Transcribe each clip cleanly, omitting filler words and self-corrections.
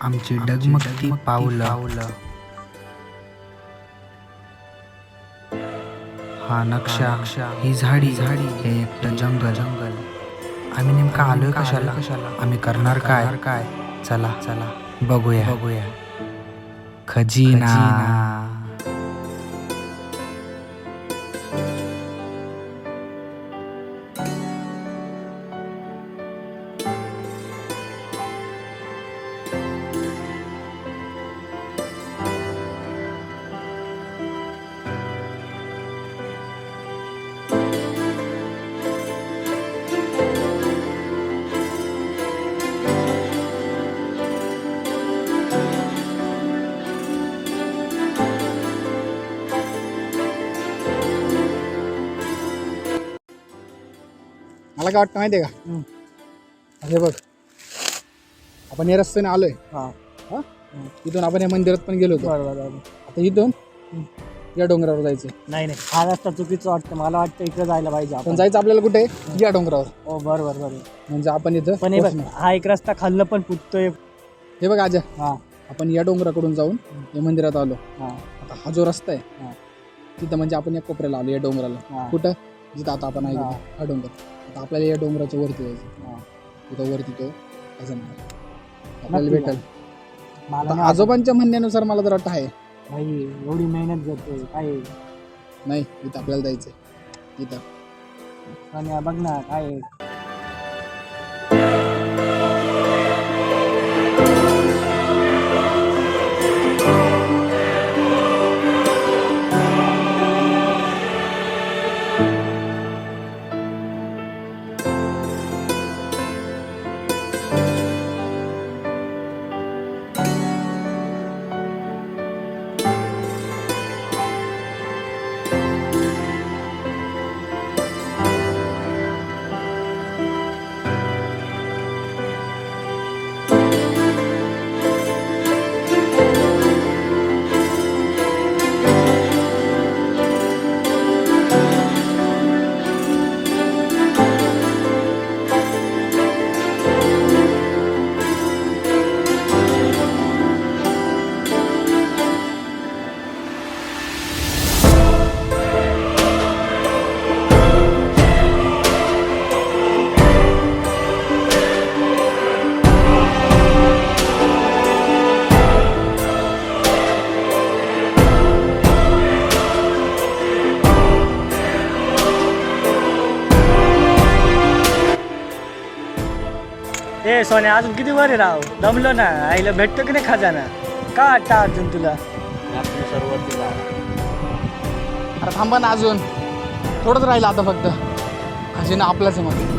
आमची डगमगती पावलं. हा नक्षा, ही झाडी, हे एकटं जंगल. आम्ही नेमका आलोय कशाला? आम्ही करणार काय? चला बघूया. खजिना. मला काय वाटतं माहिती आहे का? हे बघ, आपण या रस्त्याने आलोय. इथून आपण या मंदिरात पण गेलो होतो. आता इथून या डोंगरावर जायचं. नाही हा रस्ता चुकीचा वाटतं. मला वाटतं इकडे जायला पाहिजे. आपण जायचं आपल्याला कुठे? या डोंगरावर. हो बरोबर. म्हणजे आपण इथं पण हे बघ, हा एक रस्ता खाल्लं पण फुटतोय. हे बघ आजा, हा आपण या डोंगराकडून जाऊन या मंदिरात आलो. हा आता हा जो रस्ता आहे तिथं म्हणजे आपण या कोपऱ्याला आलो, या डोंगराला. कुठं? जिथं आता आपण आहे हा डोंगर. आता आपल्याला या डोंगराच्या वरती जायचं. तिथं वरती तो खजाना आपल्याला भेटेल. आता आजोबांच्या म्हणण्यानुसार मला तर वाटतं आहे. भाई एवढी मेहनत करतोय काय? नाही, इथं आपल्याला जायचंय. इथं आणि बघ ना काय सोन्या अजून किती वर आहे राव? दमलो ना. आईला भेटतो की नाही खजाना? का वाटतं अर्जुन तुला? अरे थांबा ना, अजून थोडंच राहिलं आता फक्त. खजिना आपलाच आहे मध्ये.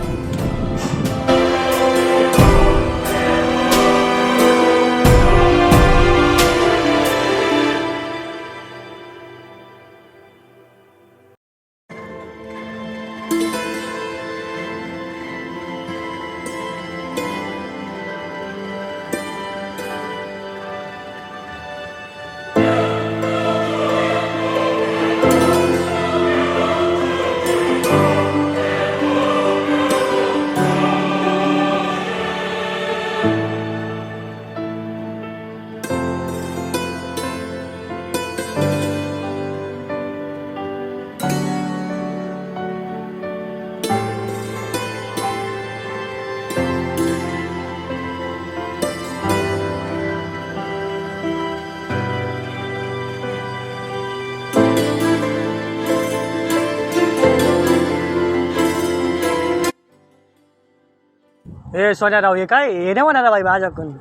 सोन्या राव हे काय? हे नाही म्हणाला बाई माझ्याकडून.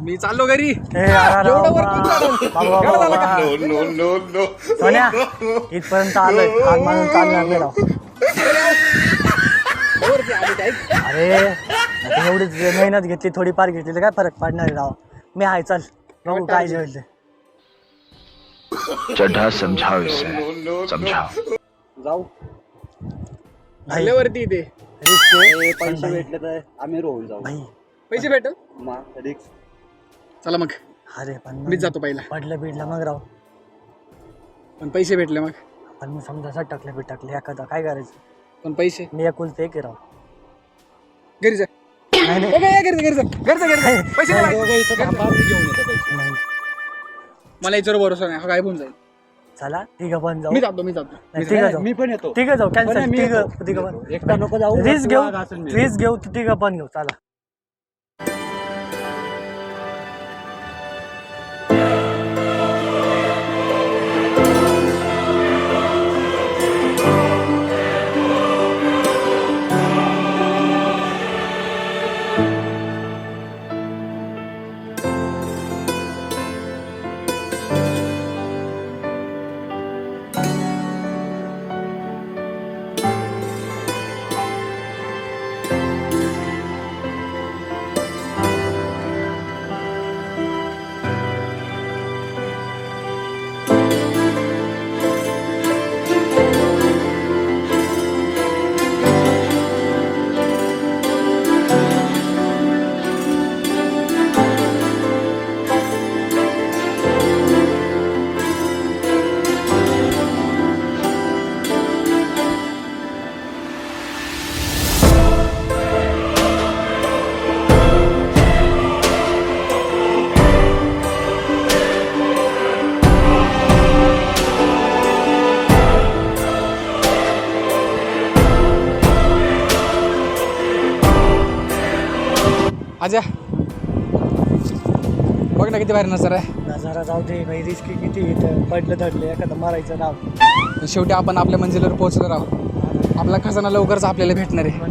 मी चाललो घरी. सोन्या इथपर्यंत आलोय. हात मारून चालणार नाही राव. अरे एवढीच मेहनत घेतली, थोडीफार घेतली तर काय फरक पडणार आहे राव. मी आहे, चल बघू काय जेवल ते. चड्ढा समझाओ इसे, समझाओ. जाऊ हल्ल्यावरती इथे पैसे भेटले तर आम्ही रोहून जाऊ. भाई पैसे भेटल. रिक्स. चला मग, अरे पण मीच जातो पहिला. पडलं मग राव. पण पैसे भेटले मग. पण मग समजा सटकले एखादा काय करायचं? पण पैसे मी एकुलते एक आहे राव. घरी जा. पैसे नाही माहिती. दोघं इथं थांबा, मी घेऊन येतो पैसे. नाही. मला याच्यावर भरोसा नाही, हा गायब होऊन जाईल. चला ठीक आहे पण जाऊ मी जातो. ठीक आहे जाऊ मी पण येतो. ठीक आहे जाऊ पण कॅन्सल मी ठीक येतो. आहे ठीक आहे एकटा नको जाऊ. रिस्क घेऊ वाघ असेल मी. रिस्क घेऊ ठीक आहे पण घेऊ चला आजा बघ ना किती बाहेर नजर आहे. नजारा जाऊ दे भाई रिस्क किती इथं पडलं धडलं एखादं मारायचं नाव शेवटी आपण आपल्या मंजिलवर पोहोचलो आहोत. आपला खजाना लवकरच आपल्याला भेटणार आहे.